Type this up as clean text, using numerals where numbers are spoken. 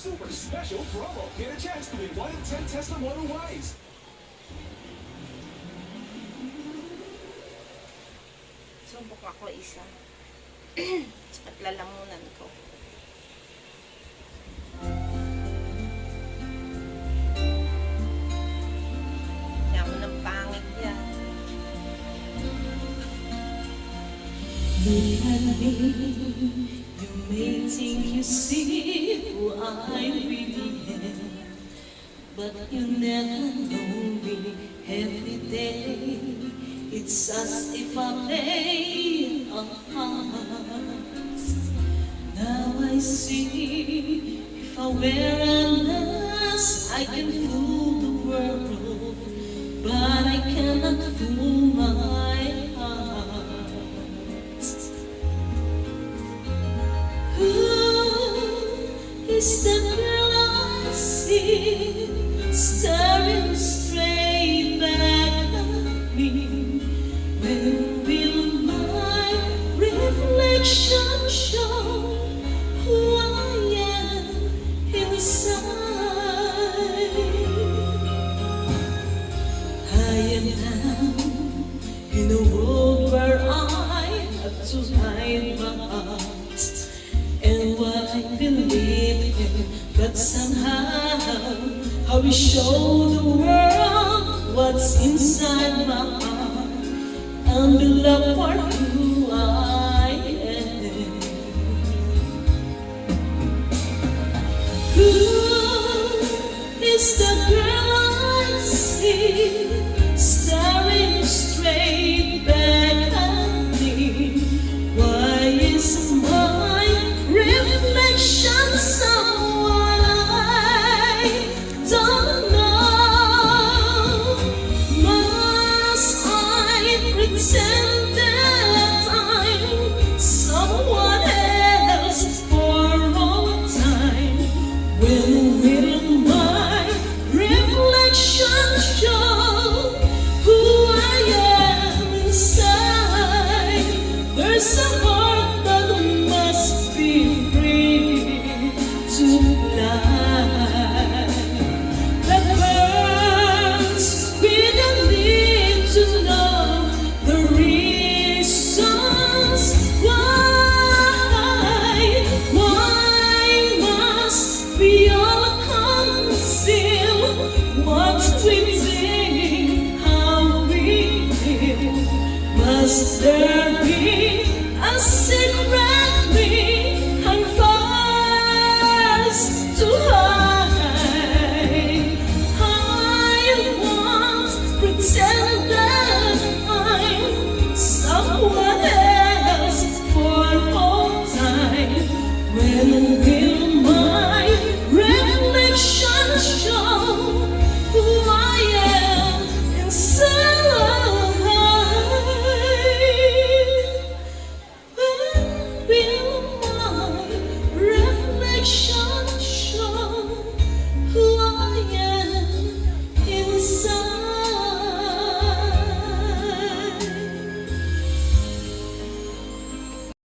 super special promo. Get a chance to win 1 in 10 Tesla Model Ys. Sumbok ako isa. At lalamunan ko. Kaya mo ng pangit yan. Look at me, you may think you see who I really am, but you never know me every day. It's as if I play a part. Now I see, if I wear a mask, I can fool the world, but I cannot fool my heart. Who is the girl I see staring straight back at me? When will my reflection show who I am inside? I am now in a world where I have to hide my heart and what I believe in, but somehow I will show the world what's inside my heart and be loved for who I am. Who is the girl